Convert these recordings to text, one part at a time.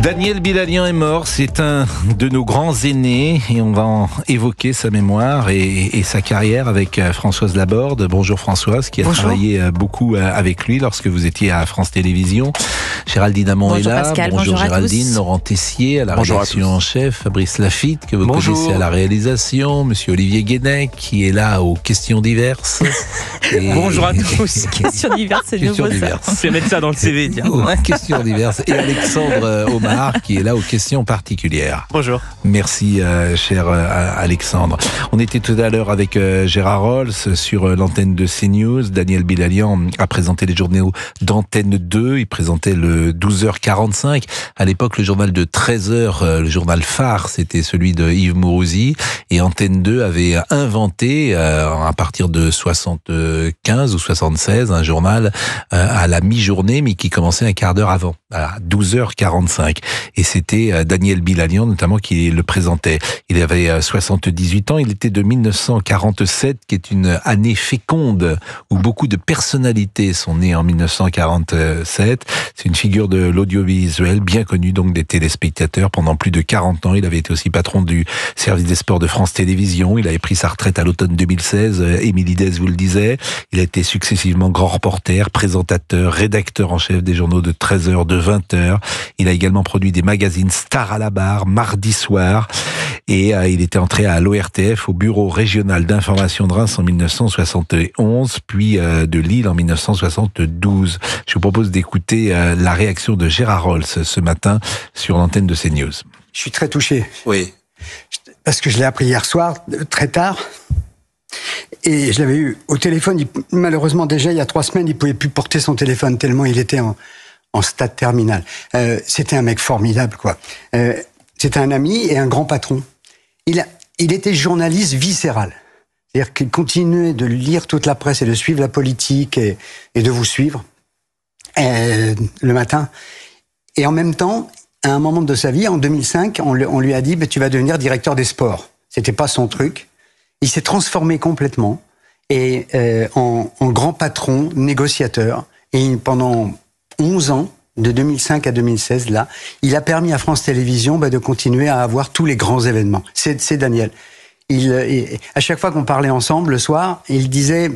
Daniel Bilalian est mort, c'est un de nos grands aînés et on va en évoquer sa mémoire et sa carrière avec Françoise Laborde. Bonjour Françoise, qui a travaillé beaucoup avec lui lorsque vous étiez à France Télévisions. Géraldine Amont est là. Pascal, bonjour Géraldine. Laurent Tessier à la rédaction en chef. Fabrice Lafitte, que vous connaissez à la réalisation. Monsieur Olivier Guénec, qui est là aux questions diverses. Bonjour à tous. Questions diverses, c'est nouveau ça. C'est mettre ça dans le CV, tiens. Questions diverses. Et Alexandre Omar, qui est là aux questions particulières. Bonjour. Merci, cher Alexandre. On était tout à l'heure avec Gérard Rolls sur l'antenne de CNews. Daniel Bilalian a présenté les journaux d'Antenne 2. Il présentait le 12h45. À l'époque, le journal de 13h, le journal phare, c'était celui de Yves Mourouzi. Et Antenne 2 avait inventé, à partir de 75 ou 76, un journal à la mi-journée, mais qui commençait un quart d'heure avant, à 12h45. Et c'était Daniel Bilalian, notamment, qui le présentait. Il avait 78 ans. Il était de 1947, qui est une année féconde, où beaucoup de personnalités sont nées en 1947. C'est une figure de l'audiovisuel, bien connue donc des téléspectateurs. Pendant plus de 40 ans, il avait été aussi patron du service des sports de France Télévisions. Il avait pris sa retraite à l'automne 2016. Émilie Dès vous le disait. Il a été successivement grand reporter, présentateur, rédacteur en chef des journaux de 13h, de 20h. Il a également produit des magazines Star à la barre, Mardi soir. Et il était entré à l'ORTF, au Bureau régional d'information de Reims en 1971, puis de Lille en 1972. Je vous propose d'écouter la réaction de Gérard Rolls ce matin sur l'antenne de CNews. Je suis très touché. Oui. Parce que je l'ai appris hier soir, très tard. Et je l'avais eu au téléphone. Malheureusement, déjà, il y a 3 semaines, il ne pouvait plus porter son téléphone tellement il était en stade terminal. C'était un mec formidable, quoi. C'était un ami et un grand patron. Il était journaliste viscéral. C'est-à-dire qu'il continuait de lire toute la presse et de suivre la politique et de vous suivre le matin. Et en même temps, à un moment de sa vie, en 2005, on lui a dit tu vas devenir directeur des sports. C'était pas son truc. Il s'est transformé complètement et en grand patron, négociateur. Et pendant 11 ans, de 2005 à 2016, là, il a permis à France Télévisions de continuer à avoir tous les grands événements. C'est Daniel. À chaque fois qu'on parlait ensemble le soir, il disait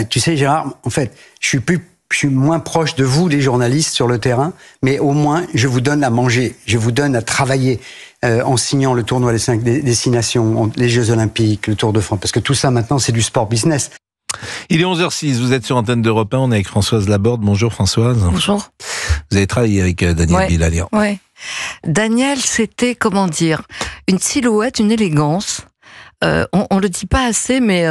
tu sais Gérard, en fait, je suis moins proche de vous, les journalistes, sur le terrain, mais au moins, je vous donne à manger, je vous donne à travailler en signant le tournoi des 5 destinations, les Jeux Olympiques, le Tour de France, parce que tout ça, maintenant, c'est du sport business. Il est 11h06, vous êtes sur Antenne d'Europe 1, on est avec Françoise Laborde. Bonjour Françoise. Bonjour. Vous avez travaillé avec Daniel Bilalian. Oui. Daniel, c'était, comment dire, une silhouette, une élégance. On le dit pas assez, mais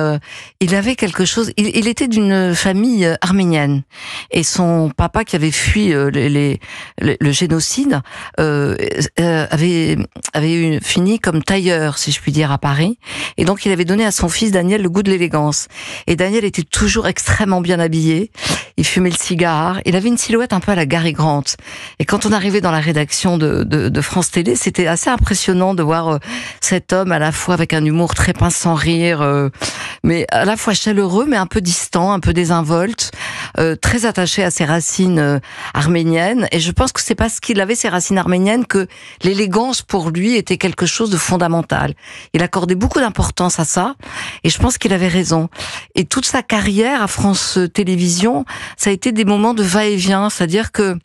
il avait quelque chose. Il était d'une famille arménienne et son papa, qui avait fui le génocide, avait fini comme tailleur, si je puis dire, à Paris. Et donc il avait donné à son fils Daniel le goût de l'élégance. Et Daniel était toujours extrêmement bien habillé. Il fumait le cigare. Il avait une silhouette un peu à la Gary Grant. Et quand on arrivait dans la rédaction de France Télé, c'était assez impressionnant de voir cet homme à la fois avec un humour très pince sans rire, mais à la fois chaleureux, mais un peu distant, un peu désinvolte, très attaché à ses racines arméniennes. Et je pense que c'est parce qu'il avait ses racines arméniennes que l'élégance pour lui était quelque chose de fondamental. Il accordait beaucoup d'importance à ça, et je pense qu'il avait raison. Et toute sa carrière à France Télévisions, ça a été des moments de va-et-vient, c'est-à-dire que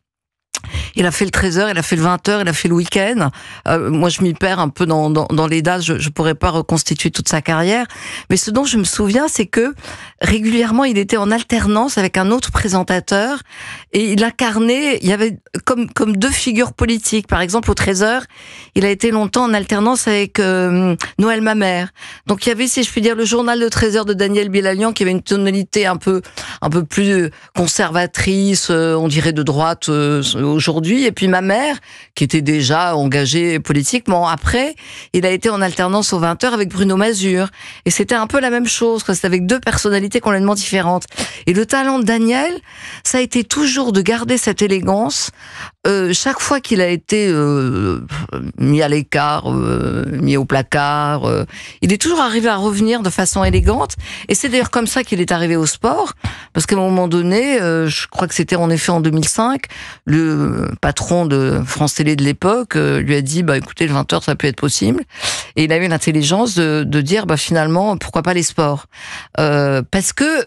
il a fait le 13h, il a fait le 20h, il a fait le week-end. Moi, je m'y perds un peu dans les dates, je pourrais pas reconstituer toute sa carrière. Mais ce dont je me souviens, c'est que régulièrement, il était en alternance avec un autre présentateur et il incarnait, il y avait comme 2 figures politiques. Par exemple, au 13h, il a été longtemps en alternance avec Noël Mamère. Donc, il y avait, si je puis dire, le journal de 13h de Daniel Bilalian qui avait une tonalité un peu plus conservatrice, on dirait de droite aujourd'hui, et puis ma mère, qui était déjà engagée politiquement. Après, il a été en alternance aux 20h avec Bruno Mazur, et c'était un peu la même chose, c'était avec 2 personnalités complètement différentes. Et le talent de Daniel, ça a été toujours de garder cette élégance, chaque fois qu'il a été mis à l'écart, mis au placard, il est toujours arrivé à revenir de façon élégante, et c'est d'ailleurs comme ça qu'il est arrivé au sport, parce qu'à un moment donné, je crois que c'était en effet en 2005, le patron de France Télé de l'époque lui a dit, écoutez, le 20h, ça peut être possible. Et il a eu l'intelligence de dire, finalement, pourquoi pas les sports, parce que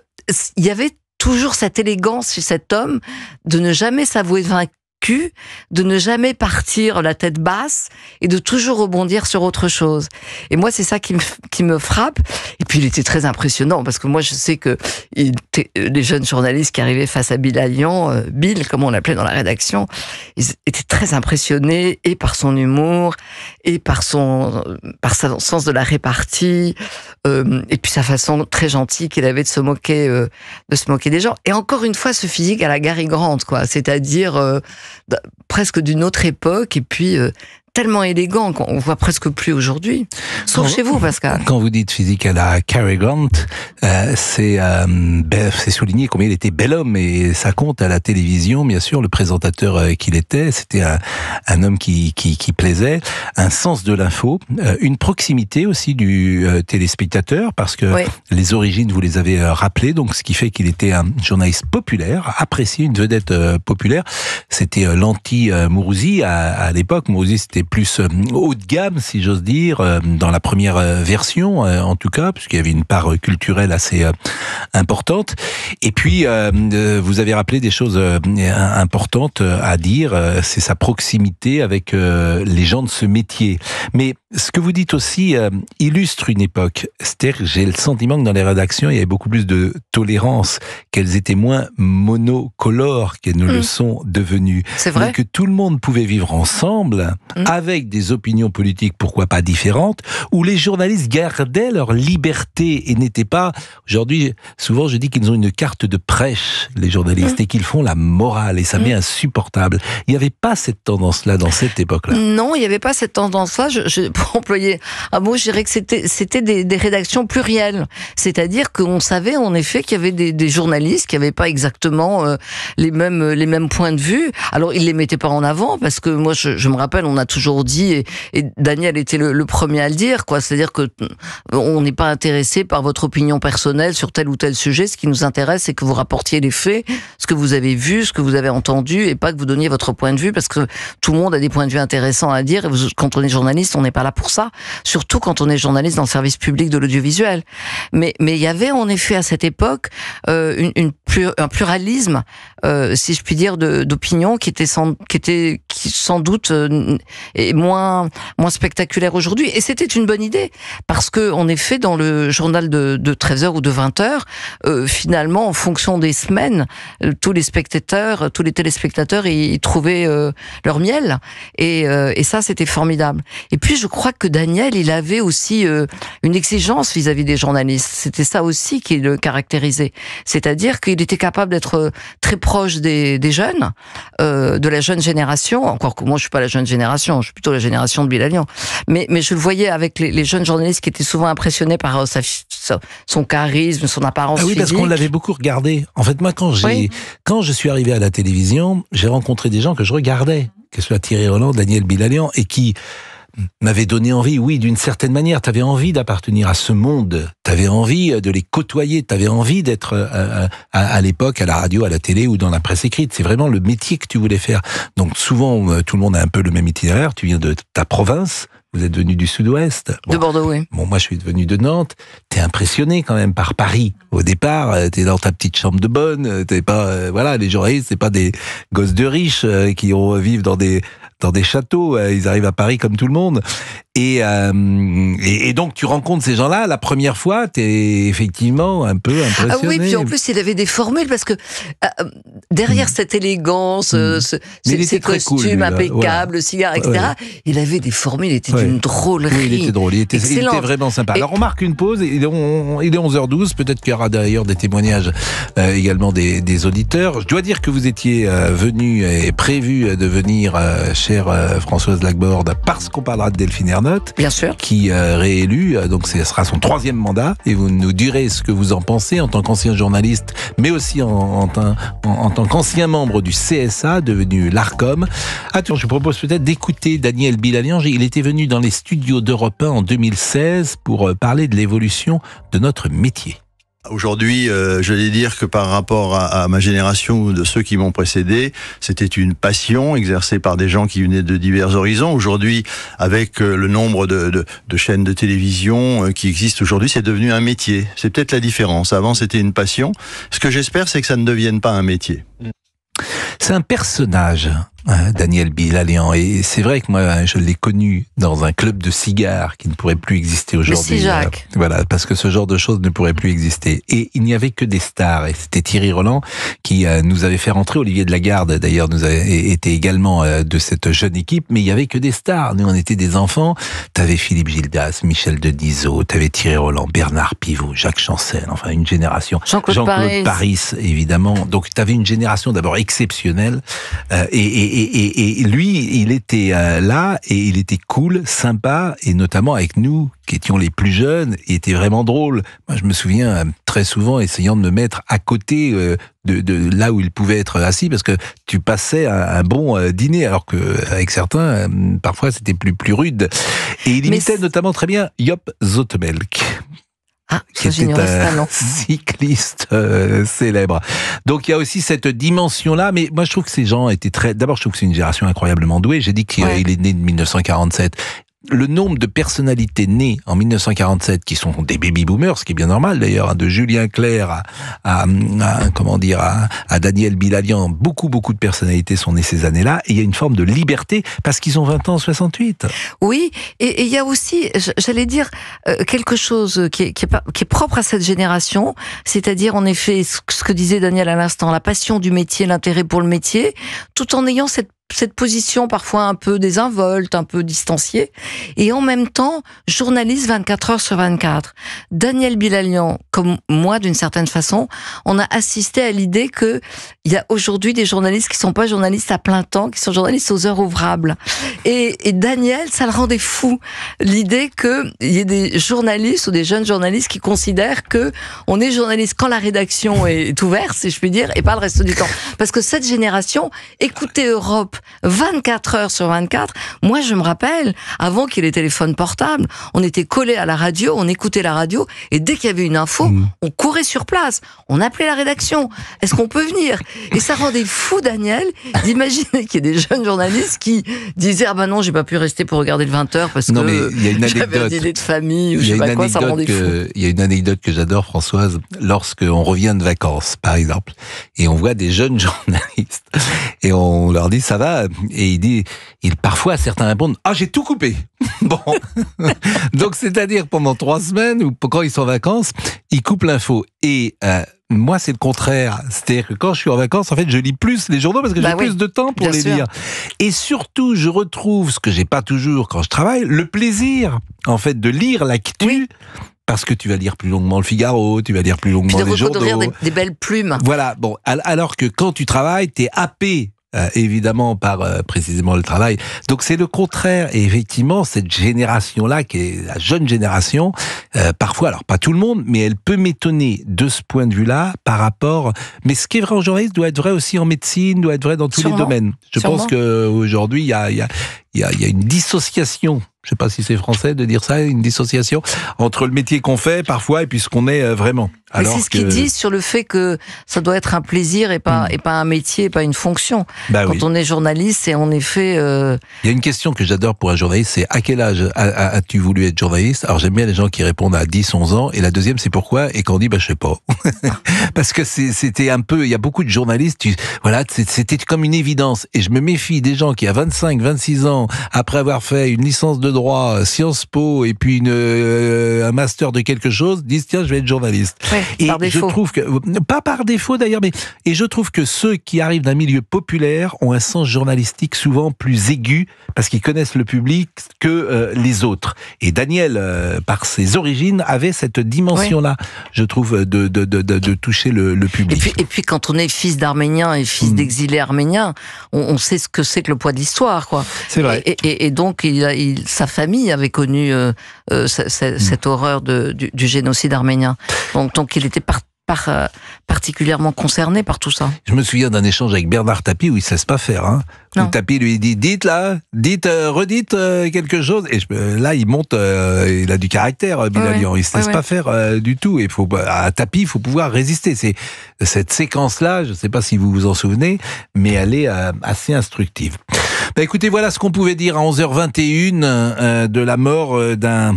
il y avait toujours cette élégance chez cet homme de ne jamais s'avouer vaincu, de ne jamais partir la tête basse et de toujours rebondir sur autre chose. Et moi, c'est ça qui me frappe. Et puis, il était très impressionnant parce que moi, je sais que les jeunes journalistes qui arrivaient face à Bilalian, Bill, comme on l'appelait dans la rédaction, ils étaient très impressionnés et par son humour et par son sens de la répartie, et puis sa façon très gentille qu'il avait de se moquer des gens. Et encore une fois, ce physique à la Gary Grant, quoi. C'est-à-dire presque d'une autre époque, et puis tellement élégant qu'on voit presque plus aujourd'hui. Sauf chez vous, Pascal. Quand vous dites physique à la Cary Grant, c'est souligner combien il était bel homme, et ça compte à la télévision, bien sûr, le présentateur qu'il était. C'était un homme qui plaisait, un sens de l'info, une proximité aussi du téléspectateur, parce que les origines, vous les avez rappelées, donc ce qui fait qu'il était un journaliste populaire, apprécié, une vedette populaire. C'était l'anti-Mourouzi à l'époque. Mourouzi, c'était plus haut de gamme, si j'ose dire, dans la première version, en tout cas, puisqu'il y avait une part culturelle assez importante. Et puis, vous avez rappelé des choses importantes à dire, c'est sa proximité avec les gens de ce métier. Mais ce que vous dites aussi illustre une époque. C'est-à-dire que j'ai le sentiment que dans les rédactions, il y avait beaucoup plus de tolérance, qu'elles étaient moins monocolores qu'elles ne le sont devenues. C'est vrai. Donc que tout le monde pouvait vivre ensemble, avec des opinions politiques, pourquoi pas différentes, où les journalistes gardaient leur liberté et n'étaient pas... Aujourd'hui, souvent je dis qu'ils ont une carte de prêche, les journalistes, et qu'ils font la morale, et ça m'est insupportable. Il n'y avait pas cette tendance-là dans cette époque-là. Non, il n'y avait pas cette tendance-là. Pour employer un mot, je dirais que c'était des rédactions plurielles. C'est-à-dire qu'on savait en effet qu'il y avait des journalistes qui n'avaient pas exactement les mêmes points de vue. Alors, ils les mettaient pas en avant, parce que moi, je me rappelle, on a toujours dit, et Daniel était le premier à le dire, quoi. C'est-à-dire que on n'est pas intéressé par votre opinion personnelle sur tel ou tel sujet. Ce qui nous intéresse, c'est que vous rapportiez les faits, ce que vous avez vu, ce que vous avez entendu, et pas que vous donniez votre point de vue, parce que tout le monde a des points de vue intéressants à dire. Et quand on est journaliste, on n'est pas là pour ça. Surtout quand on est journaliste dans le service public de l'audiovisuel. Mais il y avait en effet à cette époque un pluralisme, si je puis dire, d'opinions qui sans doute est moins spectaculaire aujourd'hui. Et c'était une bonne idée, parce que en effet, dans le journal de 13h ou de 20h, finalement, en fonction des semaines, tous les téléspectateurs, ils trouvaient leur miel. Et ça, c'était formidable. Et puis, je crois que Daniel, il avait aussi une exigence vis-à-vis des journalistes. C'était ça aussi qui le caractérisait. C'est-à-dire qu'il était capable d'être très proche des jeunes, de la jeune génération. Encore que moi, je suis pas la jeune génération, je suis plutôt la génération de Bilalian. Mais je le voyais avec les jeunes journalistes qui étaient souvent impressionnés par son charisme, son apparence physique. Parce qu'on l'avait beaucoup regardé. En fait, moi, quand je suis arrivé à la télévision, j'ai rencontré des gens que je regardais, que ce soit Thierry Roland, Daniel Bilalian, et qui m'avait donné envie, oui, d'une certaine manière. T'avais envie d'appartenir à ce monde. T'avais envie de les côtoyer. T'avais envie d'être à l'époque à la radio, à la télé ou dans la presse écrite. C'est vraiment le métier que tu voulais faire. Donc souvent, tout le monde a un peu le même itinéraire. Tu viens de ta province. Vous êtes venu du sud-ouest. De Bordeaux, oui. Bon, moi, je suis venu de Nantes. T'es impressionné quand même par Paris. Au départ, t'es dans ta petite chambre de bonne. T'es pas, les journalistes, c'est pas des gosses de riches qui vivent dans des châteaux. Ils arrivent à Paris comme tout le monde. Et donc, tu rencontres ces gens-là, la première fois, t'es effectivement un peu impressionné. Ah oui, puis en plus, il avait des formules, parce que derrière cette élégance, ces costumes impeccables, le cigare, etc., il avait des formules, il était d'une drôlerie. Oui, il était drôle, il était vraiment sympa. Alors, on marque une pause, il est 11h12, peut-être qu'il y aura d'ailleurs des témoignages également des auditeurs. Je dois dire que vous étiez venu et prévu de venir, chère Françoise Lagborde, parce qu'on parlera de Delphine Ernotte. Bien sûr. Qui réélu, donc ce sera son 3e mandat, et vous nous direz ce que vous en pensez en tant qu'ancien journaliste, mais aussi en tant qu'ancien membre du CSA, devenu l'ARCOM. Je vous propose peut-être d'écouter Daniel Bilalian. Il était venu dans les studios d'Europe 1 en 2016 pour parler de l'évolution de notre métier. Aujourd'hui, j'allais dire que par rapport à ma génération ou de ceux qui m'ont précédé, c'était une passion exercée par des gens qui venaient de divers horizons. Aujourd'hui, avec le nombre de chaînes de télévision qui existent aujourd'hui, c'est devenu un métier. C'est peut-être la différence. Avant, c'était une passion. Ce que j'espère, c'est que ça ne devienne pas un métier. C'est un personnage, Daniel Bilalian, et c'est vrai que moi je l'ai connu dans un club de cigares qui ne pourrait plus exister aujourd'hui. Merci Jacques. Voilà, parce que ce genre de choses ne pourrait plus exister. Et il n'y avait que des stars, et c'était Thierry Roland qui nous avait fait rentrer. Olivier de Lagarde d'ailleurs nous était également de cette jeune équipe, mais il y avait que des stars. Nous on était des enfants. T'avais Philippe Gildas, Michel Denisot, t'avais Thierry Roland, Bernard Pivot, Jacques Chancel, enfin une génération. Jean-Claude Paris évidemment. Donc t'avais une génération d'abord exceptionnelle, et lui, il était là, et il était cool, sympa, et notamment avec nous, qui étions les plus jeunes, il était vraiment drôle. Moi, je me souviens très souvent essayant de me mettre à côté de là où il pouvait être assis, parce que tu passais un bon dîner, alors que avec certains, parfois, c'était plus rude. Et il imitait notamment très bien Joop Zoetemelk. Qui était un cycliste célèbre. Donc il y a aussi cette dimension-là, mais moi je trouve que ces gens étaient très... D'abord je trouve que c'est une génération incroyablement douée. J'ai dit qu'il est né de 1947. Le nombre de personnalités nées en 1947 qui sont des baby-boomers, ce qui est bien normal d'ailleurs, de Julien Clerc à Daniel Bilalian, beaucoup de personnalités sont nées ces années-là, et il y a une forme de liberté parce qu'ils ont 20 ans en 68. Oui, et il y a aussi, j'allais dire, quelque chose qui est propre à cette génération, c'est-à-dire en effet ce que disait Daniel à l'instant, la passion du métier, l'intérêt pour le métier, tout en ayant cette position parfois un peu désinvolte, un peu distanciée, et en même temps, journaliste 24 heures sur 24. Daniel Bilalian, comme moi d'une certaine façon, on a assisté à l'idée que il y a aujourd'hui des journalistes qui sont pas journalistes à plein temps, qui sont journalistes aux heures ouvrables. Et Daniel, ça le rendait fou, l'idée qu'il y ait des journalistes ou des jeunes journalistes qui considèrent que on est journaliste quand la rédaction est ouverte, si je puis dire, et pas le reste du temps. Parce que cette génération écoutait Europe 24 heures sur 24. Moi, je me rappelle, avant qu'il y ait les téléphones portables, on était collés à la radio, on écoutait la radio, et dès qu'il y avait une info, on courait sur place, on appelait la rédaction. Est-ce qu'on peut venir? Et ça rendait fou Daniel d'imaginer qu'il y ait des jeunes journalistes qui disaient « Ah ben non, j'ai pas pu rester pour regarder le 20h parce que j'avais un dîner de famille » ou je sais pas quoi, ça me rendait fou. Il y a une anecdote que j'adore, Françoise, lorsqu'on revient de vacances, par exemple, et on voit des jeunes journalistes, et on leur dit « Ça va ?» Et parfois certains répondent « Ah, j'ai tout coupé !» Bon, donc c'est-à-dire pendant 3 semaines, ou quand ils sont en vacances, ils coupent l'info. Et moi, c'est le contraire. C'est-à-dire que quand je suis en vacances, en fait, je lis plus les journaux parce que j'ai plus de temps pour les lire. Et surtout, je retrouve, ce que j'ai pas toujours quand je travaille, le plaisir, en fait, de lire l'actu. Oui. Parce que tu vas lire plus longuement le Figaro, tu vas lire plus longuement les journaux. Tu vas des belles plumes. Voilà, bon, alors que quand tu travailles, t'es happé. Évidemment par précisément le travail. Donc c'est le contraire. Et effectivement, cette génération-là, qui est la jeune génération, parfois, alors pas tout le monde, mais elle peut m'étonner de ce point de vue-là par rapport... Mais ce qui est vrai en journalisme doit être vrai aussi en médecine, doit être vrai dans tous les domaines. Je pense qu'aujourd'hui, il y a une dissociation. Je sais pas si c'est français de dire ça, une dissociation entre le métier qu'on fait parfois et puis ce qu'on est vraiment. Mais c'est ce qu'ils disent sur le fait que ça doit être un plaisir et pas un métier, et pas une fonction. Quand on est journaliste, c'est en effet... Il y a une question que j'adore pour un journaliste, c'est à quel âge as-tu voulu être journaliste? Alors j'aime bien les gens qui répondent à 10, 11 ans, et la deuxième c'est pourquoi, et quand on dit je sais pas. Parce que c'était un peu, il y a beaucoup de journalistes, c'était comme une évidence, et je me méfie des gens qui à 25, 26 ans, après avoir fait une licence de droit, Sciences Po, et puis un master de quelque chose, disent tiens je vais être journaliste. Et je trouve que, pas par défaut d'ailleurs, et je trouve que ceux qui arrivent d'un milieu populaire ont un sens journalistique souvent plus aigu, parce qu'ils connaissent le public que les autres. Et Daniel, par ses origines, avait cette dimension-là, je trouve, de toucher le public. Et puis quand on est fils d'Arméniens et fils d'exilés arméniens, on sait ce que c'est que le poids de l'histoire, quoi. C'est vrai. Et donc sa famille avait connu cette horreur du génocide arménien. Donc il était particulièrement concerné par tout ça. Je me souviens d'un échange avec Bernard Tapie où il ne se laisse pas faire. Hein. Non. Tapie lui dit, redites quelque chose. Et là, il monte, il a du caractère, Bilalian. Il ne se laisse pas faire du tout. Et à Tapie, il faut pouvoir résister. C'est cette séquence-là, je ne sais pas si vous vous en souvenez, mais elle est assez instructive. Écoutez, voilà ce qu'on pouvait dire à 11h21 de la mort d'un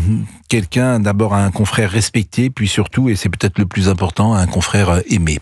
quelqu'un, d'abord un confrère respecté, puis surtout, et c'est peut-être le plus important, un confrère aimé.